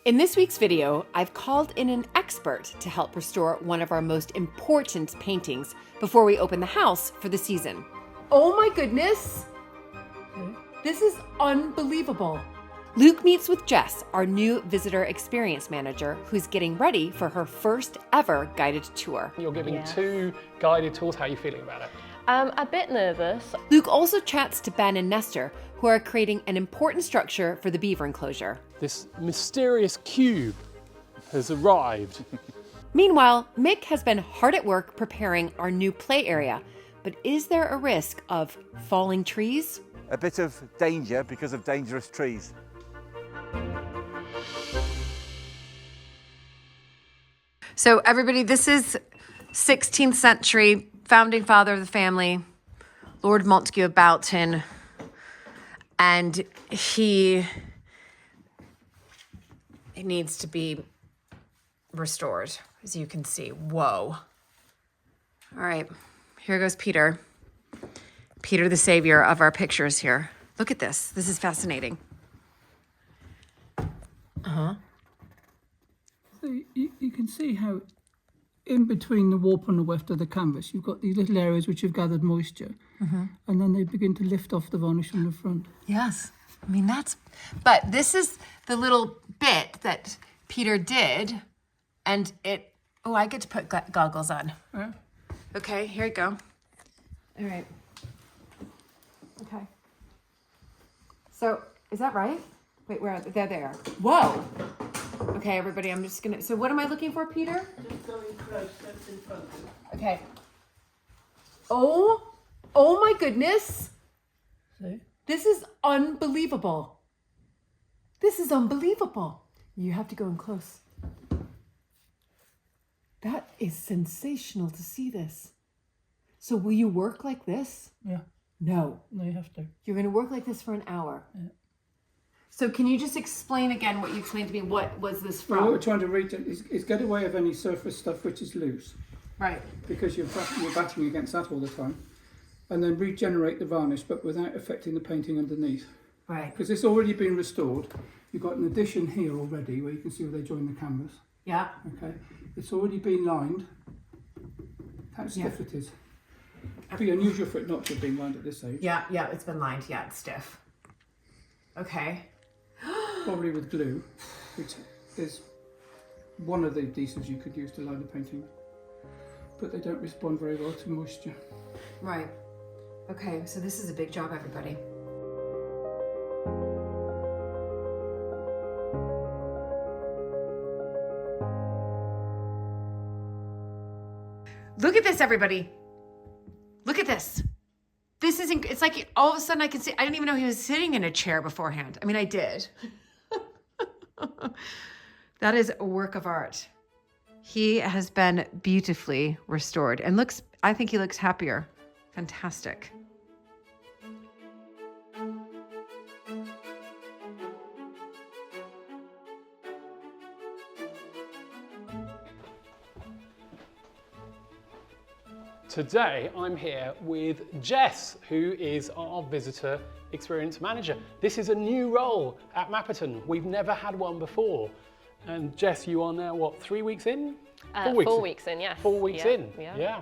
In this week's video, I've called in an expert to help restore one of our most important paintings before we open the house for the season. Oh my goodness! This is unbelievable. Luke meets with Jess, our new visitor experience manager, who's getting ready for her first ever guided tour. You're giving 2 guided tours. How are you feeling about it? A bit nervous. Luke also chats to Ben and Nestor, who are creating an important structure for the beaver enclosure. This mysterious cube has arrived. Meanwhile, Mick has been hard at work preparing our new play area. But is there a risk of falling trees? A bit of danger because of dangerous trees. So everybody, this is 16th century founding father of the family, Lord Montague of Boughton. And he needs to be restored, as you can see. Whoa. All right, here goes Peter. Peter, the savior of our pictures here. Look at this. This is fascinating. So you can see how in between the warp and the weft of the canvas, you've got these little areas which have gathered moisture, and then they begin to lift off the varnish from the front. Yes. I mean, but this is the little bit that Peter did, and I get to put goggles on. Yeah. Okay, here you go. All right. Okay. So, is that right? Wait, where are they? There they are. Whoa! Okay, everybody, I'm just gonna, so what am I looking for, Peter? Just going close, that's in front of you. Okay. Oh my goodness. See? This is unbelievable. This is unbelievable. You have to go in close. That is sensational to see this. So will you work like this? Yeah. No. No, you have to. You're going to work like this for an hour. Yeah. So can you just explain again what you explained to me? What was this from? Well, what we're trying to reach is get away of any surface stuff which is loose, Right. because you're battling against that all the time, and then regenerate the varnish, but without affecting the painting underneath. Right. Because it's already been restored. You've got an addition here already where you can see where they join the canvas. Yeah. Okay, it's already been lined. How stiff it is. It'd be unusual for it not to have been lined at this age. Yeah, it's been lined. Yeah, it's stiff. Okay. Probably with glue, which is one of the adhesives you could use to line the painting with. But they don't respond very well to moisture. Right. Okay, so this is a big job, everybody. Look at this, everybody. Look at this. This is, it's like all of a sudden I can see, I didn't even know he was sitting in a chair beforehand. I mean, I did. That is a work of art. He has been beautifully restored and I think he looks happier. Fantastic. Today, I'm here with Jess, who is our visitor experience manager. This is a new role at Mapperton. We've never had one before. And Jess, you are now, what, 3 weeks in? 4 weeks in, yes. 4 weeks in, Yeah. yeah.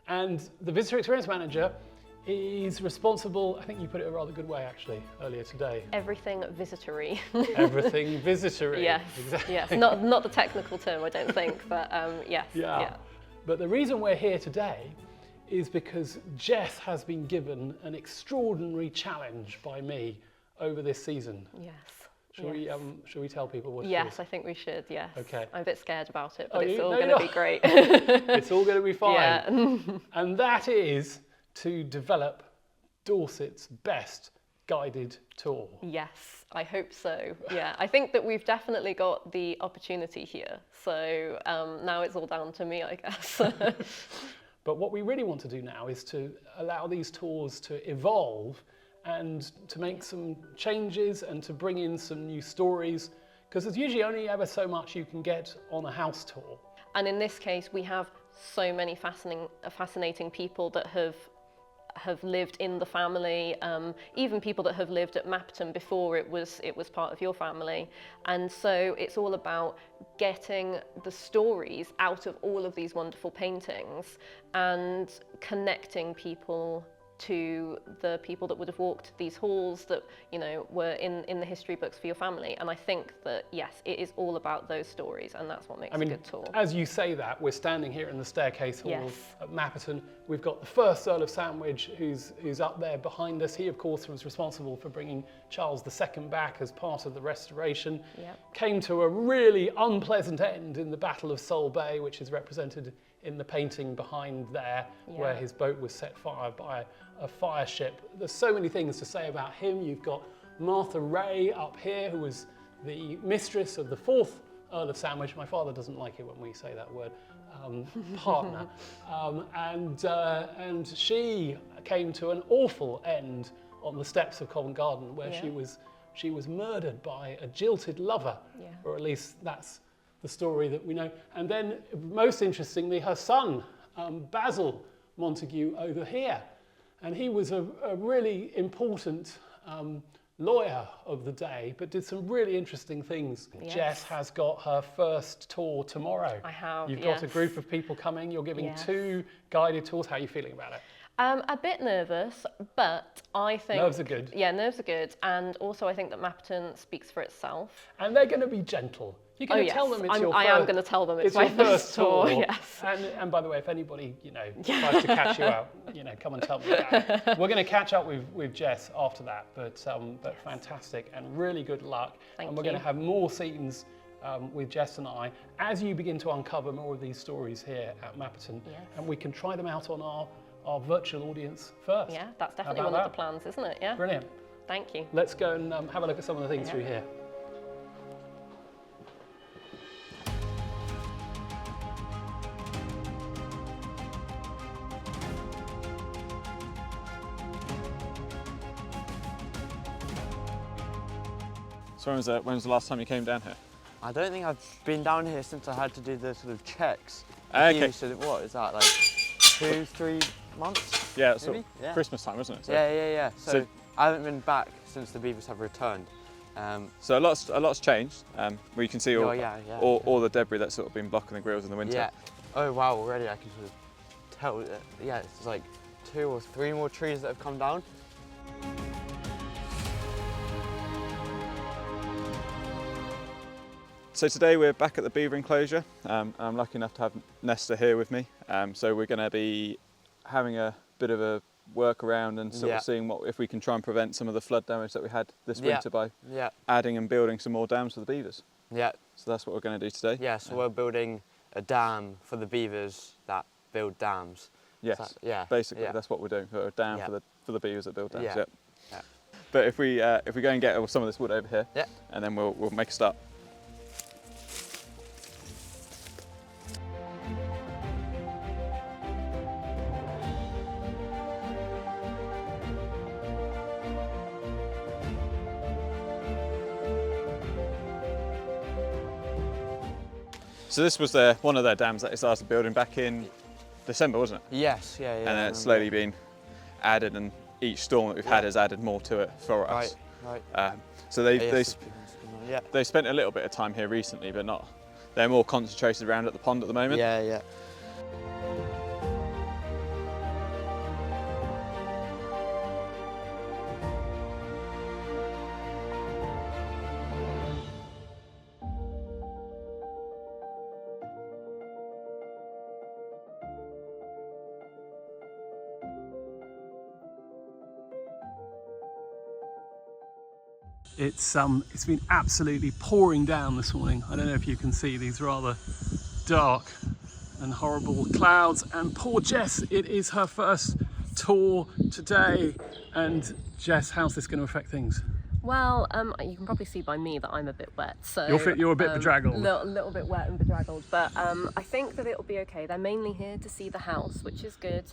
And the visitor experience manager is responsible, I think you put it a rather good way actually, earlier today. Everything visitory. Everything visitory. Yes, Exactly. yes. Not the technical term, I don't think, but yes. Yeah. But the reason we're here today is because Jess has been given an extraordinary challenge by me over this season. Yes. Shall we tell people what it is? Yes, I think we should, yes. Okay. I'm a bit scared about it, but Are it's you? all No, going you're to be great. It's all going to be fine. Yeah. And that is to develop Dorset's best guided tour. Yes, I hope so. Yeah, I think that we've definitely got the opportunity here. So now it's all down to me, I guess. But what we really want to do now is to allow these tours to evolve and to make some changes and to bring in some new stories, because there's usually only ever so much you can get on a house tour. And in this case, we have so many fascinating people that have have lived in the family, even people that have lived at Mapperton before it was part of your family. And so it's all about getting the stories out of all of these wonderful paintings and connecting people to the people that would have walked these halls that, you know, were in the history books for your family. And I think that, yes, it is all about those stories, and that's what makes a good tour. As you say that, we're standing here in the staircase hall Yes. at Mapperton. We've got the first Earl of Sandwich who's up there behind us. He, of course, was responsible for bringing Charles II back as part of the restoration. Yep. Came to a really unpleasant end in the Battle of Sol Bay, which is represented in the painting behind there, where his boat was set fire by a fire ship. There's so many things to say about him. You've got Martha Ray up here, who was the mistress of the 4th Earl of Sandwich. My father doesn't like it when we say that word, partner. And she came to an awful end on the steps of Covent Garden, where she was murdered by a jilted lover, or at least that's the story that we know. And then, most interestingly, her son, Basil Montague, over here. And he was a really important lawyer of the day, but did some really interesting things. Yes. Jess has got her first tour tomorrow. I have, You've got a group of people coming. You're giving 2 guided tours. How are you feeling about it? A bit nervous, but I think... Nerves are good. Yeah, nerves are good. And also I think that Mapperton speaks for itself. And they're going to be gentle. You're going to tell them it's your first... I am going to tell them it's my your first tour, tour. yes. And by the way, if anybody, you know, tries to catch you out, you know, come and tell me about it. We're going to catch up with Jess after that, but fantastic and really good luck. Thank and we're you. going to have more scenes with Jess and I as you begin to uncover more of these stories here at Mapperton. Yes. And we can try them out on our virtual audience first. Yeah, that's definitely How one about of the plans, isn't it? Yeah. Brilliant. Thank you. Let's go and have a look at some of the things through here. So when was the last time you came down here? I don't think I've been down here since I had to do the sort of checks. Okay. So what is that, like 2-3 months? Yeah, it's sort maybe? of Christmas time, wasn't it? So, Yeah. So So- I haven't been back since the beavers have returned. So a lot's changed. Where you can see all the debris that's sort of been blocking the grills in the winter. Yeah. Oh wow, already I can sort of tell that, yeah, it's like 2 or 3 more trees that have come down. So today we're back at the beaver enclosure. I'm lucky enough to have Nesta here with me. So we're going to be having a bit of a work around and sort of seeing if we can try and prevent some of the flood damage that we had this winter by adding and building some more dams for the beavers. Yeah. So that's what we're going to do today. Yeah, so we're building a dam for the beavers that build dams. Yes. So, Basically, that's what we're doing, for a dam for the beavers that build dams. Yeah. Yeah. But if we go and get some of this wood over here, and then we'll make a start. So this was one of their dams that they started building back in December, wasn't it? Yes, yeah. And then it's slowly been added, and each storm that we've had has added more to it for us. Right. So they spent a little bit of time here recently, but not. They're more concentrated around at the pond at the moment. Yeah. It's been absolutely pouring down this morning. I don't know if you can see these rather dark and horrible clouds. And poor Jess, it is her first tour today. And Jess, how's this going to affect things? Well, you can probably see by me that I'm a bit wet, so... You're a bit bedraggled. A little bit wet and bedraggled, but I think that it'll be okay. They're mainly here to see the house, which is good.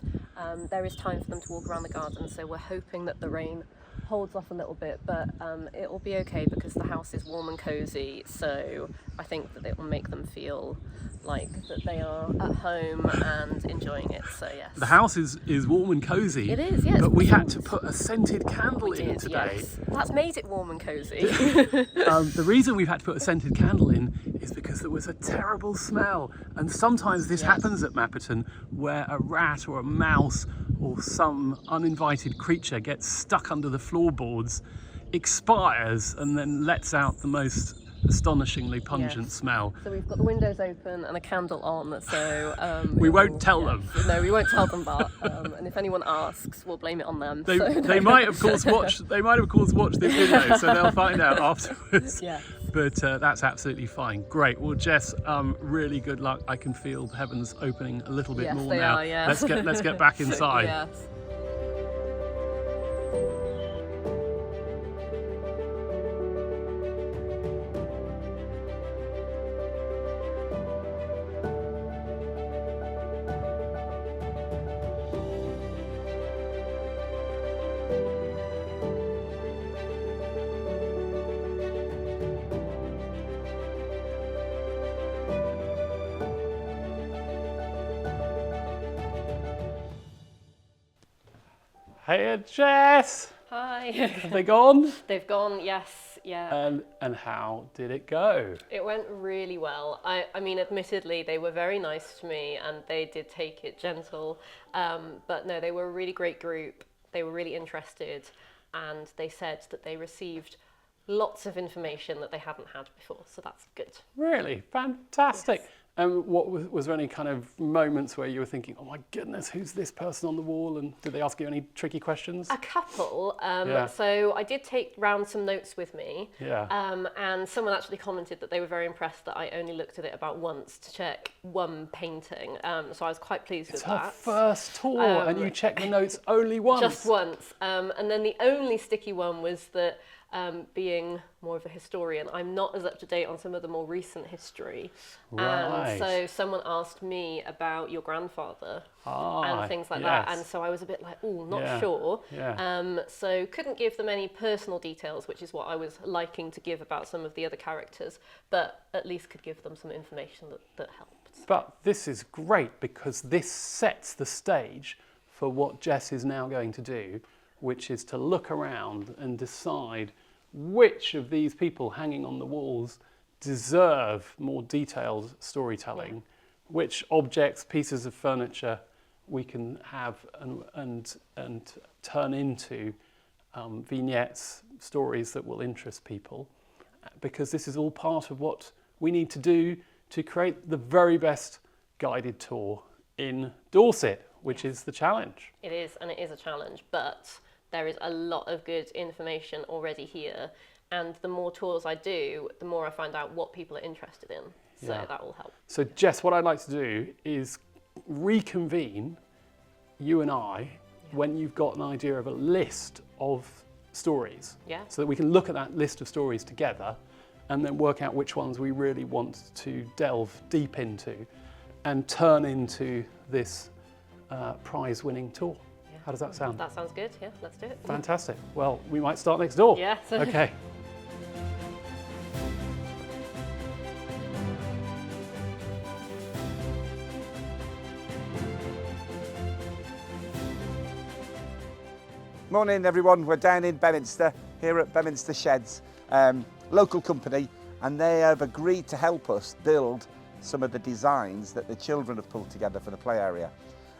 There is time for them to walk around the garden, so we're hoping that the rain holds off a little bit, but it will be okay because the house is warm and cozy, so I think that it will make them feel like that they are at home and enjoying it, so yes. The house is warm and cosy. It is, yes. But we had to put a scented candle We in did, today. yes. That's made it warm and cozy. The reason we've had to put a scented candle in is because there was a terrible smell. And sometimes this happens at Mapperton, where a rat or a mouse or some uninvited creature gets stuck under the floorboards, expires, and then lets out the most astonishingly pungent Yes. smell. So we've got the windows open and a candle on, so... We won't tell them. No, we won't tell them that. And if anyone asks, we'll blame it on them. They might of course watch this video, so they'll find out afterwards. Yeah. But that's absolutely fine. Great. Well, Jess, really good luck. I can feel the heavens opening a little bit Yes, more they now. are, yeah. Let's get back inside. Yes. Hey, Jess. Hi. Have they gone? They've gone, yes, yeah. And how did it go? It went really well. I mean, admittedly, they were very nice to me and they did take it gentle. But no, they were a really great group. They were really interested and they said that they received lots of information that they hadn't had before. So that's good. Really? Fantastic. Yes. And what was there any kind of moments where you were thinking, oh my goodness, who's this person on the wall? And did they ask you any tricky questions? A couple. Yeah. So I did take round some notes with me. Yeah. And someone actually commented that they were very impressed that I only looked at it about once to check one painting. So I was quite pleased It's with her that. first tour and you check the notes only once. Just once. And then the only sticky one was that being more of a historian, I'm not as up to date on some of the more recent history. Right. And so someone asked me about your grandfather and things like yes. that. And so I was a bit like, oh, not Yeah. sure. Yeah. So couldn't give them any personal details, which is what I was liking to give about some of the other characters, but at least could give them some information that helped. But this is great because this sets the stage for what Jess is now going to do, which is to look around and decide which of these people hanging on the walls deserve more detailed storytelling, which objects, pieces of furniture we can have and turn into vignettes, stories that will interest people, because this is all part of what we need to do to create the very best guided tour in Dorset, which is the challenge. It is, and it is a challenge, but there is a lot of good information already here. And the more tours I do, the more I find out what people are interested in. So Yeah. that will help. So Jess, what I'd like to do is reconvene you and I when you've got an idea of a list of stories. Yeah. So that we can look at that list of stories together and then work out which ones we really want to delve deep into and turn into this prize-winning tour. Yeah. How does that sound? That sounds good. Yeah, let's do it. Fantastic. Well, we might start next door. Yeah. Okay. Morning everyone, we're down in Beminster, here at Beminster Sheds, local company, and they have agreed to help us build some of the designs that the children have pulled together for the play area.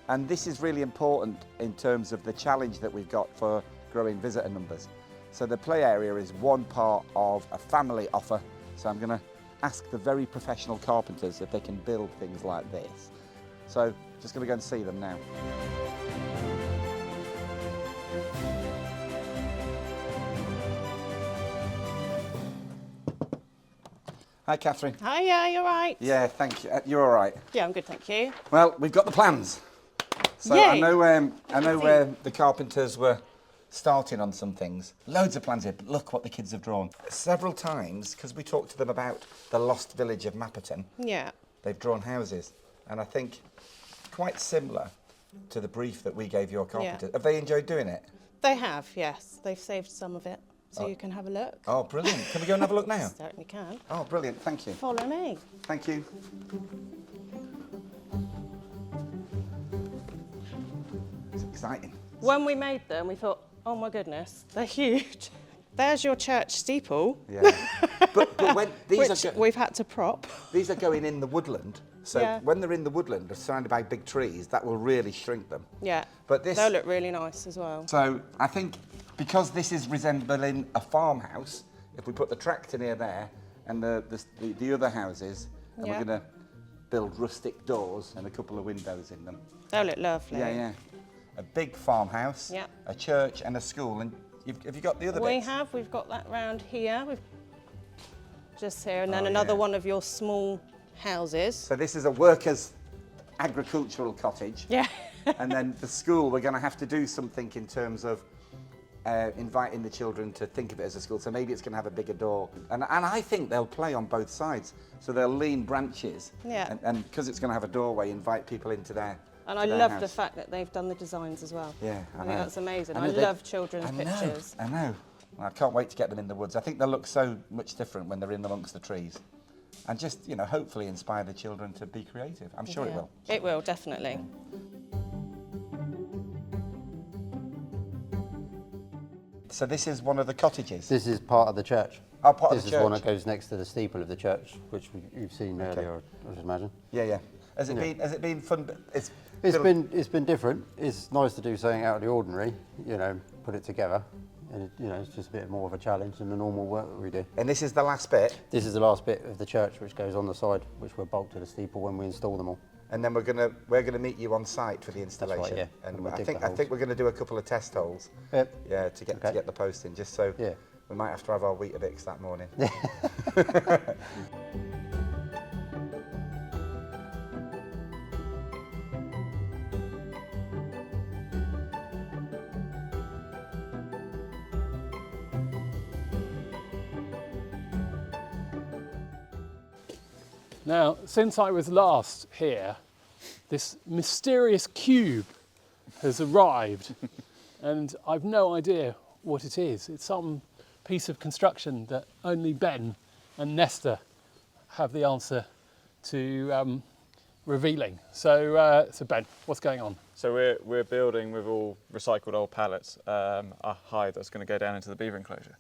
And this is really important in terms of the challenge that we've got for growing visitor numbers. So the play area is one part of a family offer, so I'm going to ask the very professional carpenters if they can build things like this. So just going to go and see them now. Hi Catherine. Hi, yeah, you're right. Yeah, thank you. You're all right. Yeah, I'm good, thank you. Well, we've got the plans. So Yay. I know where the carpenters were starting on some things. Loads of plans here, but look what the kids have drawn. Several times, because we talked to them about the lost village of Mapperton, Yeah. they've drawn houses. And I think quite similar to the brief that we gave your carpenters. Yeah. Have they enjoyed doing it? They have, yes. They've saved some of it, so you can have a look. Oh, brilliant. Can we go and have a look now? Certainly can. Oh, brilliant. Thank you. Follow me. Thank you. It's exciting. When we made them, we thought, oh my goodness, they're huge. There's your church steeple, Yeah. but when which we've had to prop. these are going in the woodland. So Yeah. when they're in the woodland, they're surrounded by big trees, that will really shrink them. Yeah, But this, they'll look really nice as well. so I think because this is resembling a farmhouse, if we put the tractor near there and the other houses, and Yeah. we're going to build rustic doors and a couple of windows in them. They'll look lovely. Yeah, yeah. A big farmhouse, Yeah. a church and a school. And have you got the other bits? We've got that round here. We've just here, and then Oh, another yeah. one of your small houses. So this is a workers' agricultural cottage. Yeah. And then the school, we're going to have to do something in terms of inviting the children to think of it as a school. So maybe it's going to have a bigger door. And I think they'll play on both sides. So they'll lean branches. Yeah. And because it's going to have a doorway, invite people into there. And I love the fact that they've done the designs as well. Yeah, I think that's amazing. I I know love children's I know, pictures. I know. Well, I can't wait to get them in the woods. I think they'll look so much different when they're in amongst the trees. And just, you know, hopefully inspire the children to be creative. I'm sure it will. It will, definitely. So this is one of the cottages. This is part of the church. Oh, part of This the is one church. that goes next to the steeple of the church, which you've seen earlier, I should imagine. Yeah, yeah. Has it been fun? It's been different. It's nice to do something out of the ordinary, you know, put it together. And it's just a bit more of a challenge than the normal work that we do. And this is the last bit. This is the last bit of the church which goes on the side, which will bolt to the steeple when we install them all. And then we're gonna meet you on site for the installation. That's right, yeah. And We'll I dig think the holes. we're gonna do a couple of test holes. Yep. Yeah, to get the post in, just so Yeah. we might have to have our Weetabix that morning. Now, since I was last here, this mysterious cube has arrived, and I've no idea what it is. It's some piece of construction that only Ben and Nesta have the answer to revealing. So Ben, what's going on? So we're building with all recycled old pallets a hide that's going to go down into the beaver enclosure.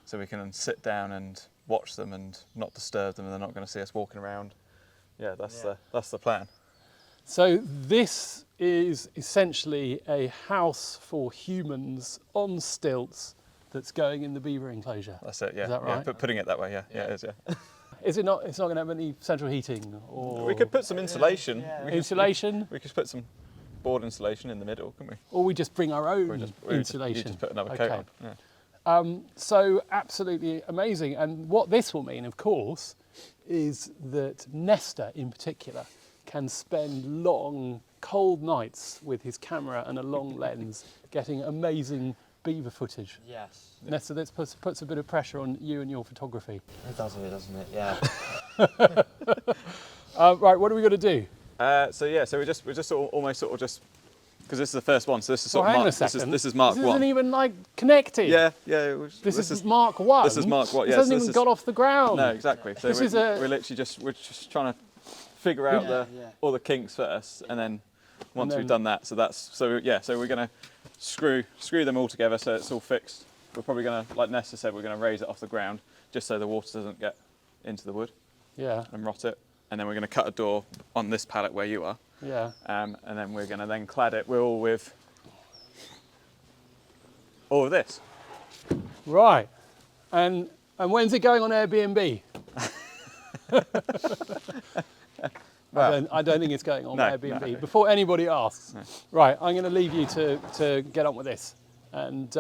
So we can sit down and watch them and not disturb them, and they're not going to see us walking around. Yeah, that's the plan. So this is essentially a house for humans on stilts that's going in the beaver enclosure. That's it. Yeah. Is that right? Yeah, putting it that way. Yeah. Yeah, it is. Yeah. Is it not? It's not going to have any central heating, or We could put some insulation. insulation, We could put some board insulation in the middle, couldn't we? or we just bring our own We just insulation. put another coat on. Yeah. So absolutely amazing. And what this will mean, of course, is that Nesta in particular can spend long, cold nights with his camera and a long lens getting amazing beaver footage. Yes. Nesta, this puts a bit of pressure on you and your photography. It does a bit, doesn't it? Yeah. Right, what are we going to do? So we're just almost because this is the first one. So this is Well, sort of hang on a Mark, second. this is Mark This 1. isn't even like connected. Yeah. This is Mark 1. This is Mark 1. This Yeah, hasn't so even this got off the ground. No, exactly. So This we're, is a- we're literally just trying to figure out all the kinks first, and then once then- we've done that, so we're going to screw them all together so it's all fixed. We're probably going to, like Nesta said, we're going to raise it off the ground just so the water doesn't get into the wood Yeah, and rot it. And then we're going to cut a door on this pallet where you are, yeah. and then we're going to then clad it with all of this. Right. And when's it going on Airbnb? I don't think it's going on No, Airbnb. no. Before anybody asks. Right, I'm going to leave you to get on with this. And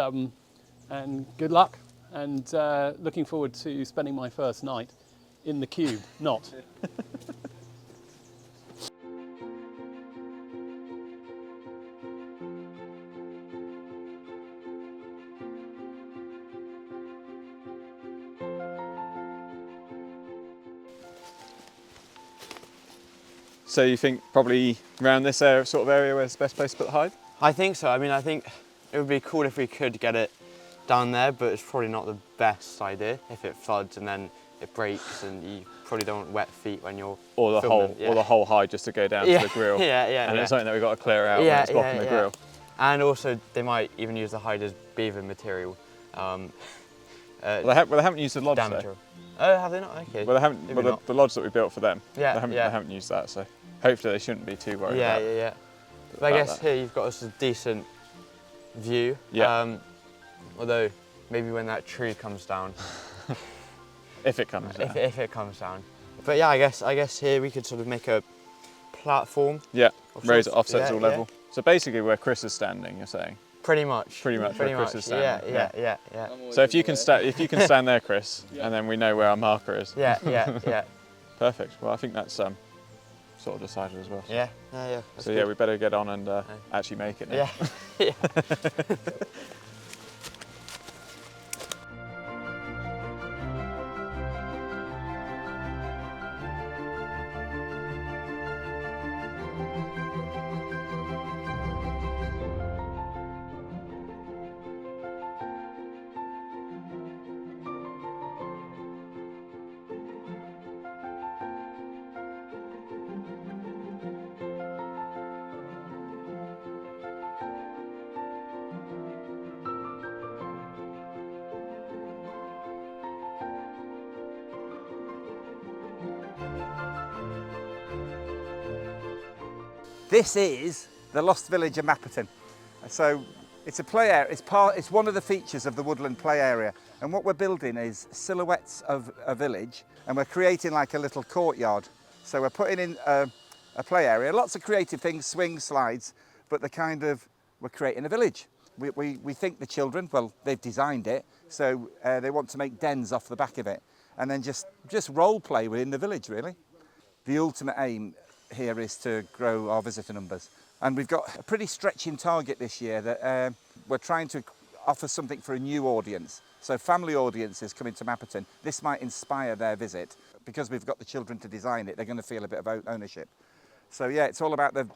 good luck. And looking forward to spending my first night in the cube. Not. So you think probably around this area, sort of area, where's the best place to put the hide? I think so. I mean, I think it would be cool if we could get it down there, but it's probably not the best idea if it floods and then it breaks and you probably don't want wet feet when you're Or the filming. whole, or the whole hide just to go down to the grill. Yeah. And it's something that we've got to clear out when it's blocking the grill. And also, they might even use the hide as beaver material. Well, they haven't used the lodge Dam though. material. Oh, have they not? Okay. Well, they haven't. Maybe Well, not. the lodge that we built for them. Yeah, They yeah. haven't used that, so hopefully they shouldn't be too worried about it. Yeah. But I about guess that. here you've got us a decent view. Yeah. Although maybe when that tree comes down. If it comes down. If it comes down. But yeah, I guess here we could sort of make a platform. Yeah. of Raise it sorts. offsets Yeah, all level. So basically where Chris is standing, you're saying. Pretty much. Pretty much where Chris is standing. Yeah. So if you can stand there, Chris, and then we know where our marker is. Yeah. Perfect. Well, I think that's sort of decided as well. Yeah. So yeah, we better get on and actually make it now. Yeah. This is the Lost Village of Mapperton. So it's a play area, it's one of the features of the woodland play area. And what we're building is silhouettes of a village, and we're creating like a little courtyard. So we're putting in a play area, lots of creative things, swings, slides, but we're creating a village. We think the children, well, they've designed it, so they want to make dens off the back of it, and then just role play within the village, really. The ultimate aim here is to grow our visitor numbers. And we've got a pretty stretching target this year that we're trying to offer something for a new audience. So family audiences coming to Mapperton, this might inspire their visit. Because we've got the children to design it, they're going to feel a bit of ownership. So yeah, it's all about the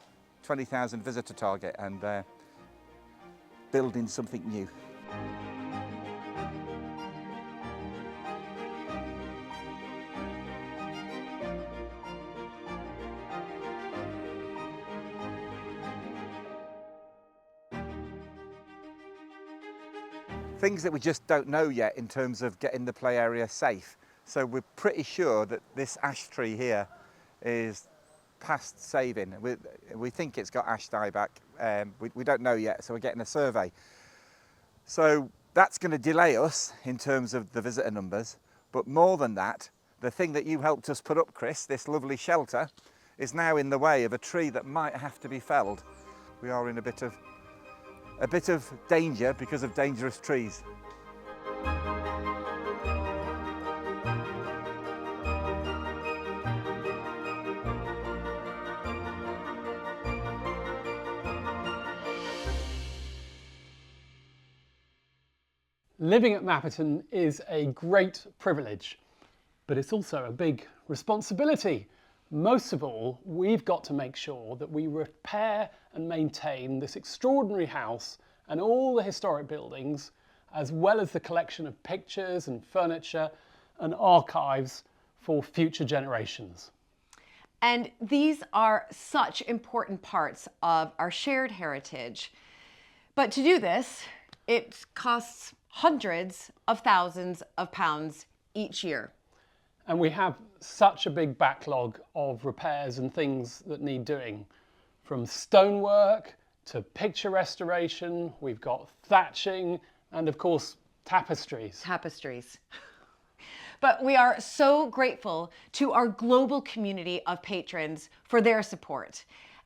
20,000 visitor target and building something new. Things that we just don't know yet in terms of getting the play area safe. So we're pretty sure that this ash tree here is past saving. We think it's got ash dieback. We don't know yet, so we're getting a survey. So that's going to delay us in terms of the visitor numbers. But more than that, the thing that you helped us put up, Chris, this lovely shelter, is now in the way of a tree that might have to be felled. We are in a bit of danger because of dangerous trees. Living at Mapperton is a great privilege, but it's also a big responsibility. Most of all, we've got to make sure that we repair and maintain this extraordinary house and all the historic buildings, as well as the collection of pictures and furniture and archives for future generations. And these are such important parts of our shared heritage. But to do this, it costs hundreds of thousands of pounds each year. And we have such a big backlog of repairs and things that need doing. From stonework to picture restoration, we've got thatching, and of course, tapestries. Tapestries. But we are so grateful to our global community of patrons for their support.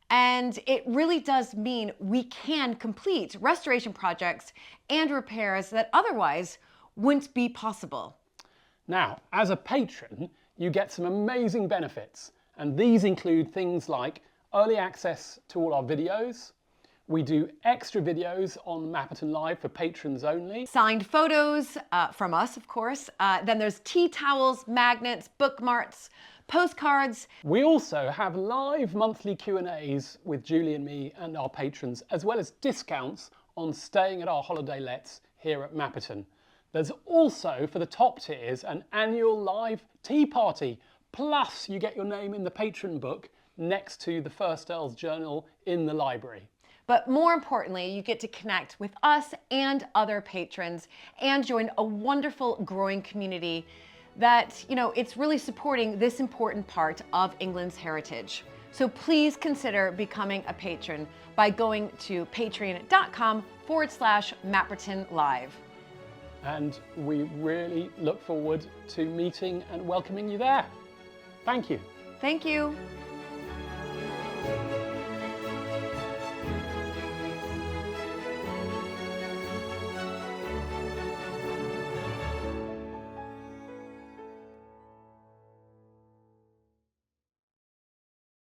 And it really does mean we can complete restoration projects and repairs that otherwise wouldn't be possible. Now, as a patron, you get some amazing benefits, and these include things like early access to all our videos. We do extra videos on Mapperton Live for patrons only. Signed photos from us, of course. Then there's tea towels, magnets, bookmarks, postcards. We also have live monthly Q&As with Julie and me and our patrons, as well as discounts on staying at our holiday lets here at Mapperton. There's also, for the top tiers, an annual live tea party, plus you get your name in the patron book next to the First Earls Journal in the library. But more importantly, you get to connect with us and other patrons and join a wonderful growing community that, it's really supporting this important part of England's heritage. So please consider becoming a patron by going to patreon.com/Mapperton Live. And we really look forward to meeting and welcoming you there. Thank you. Thank you.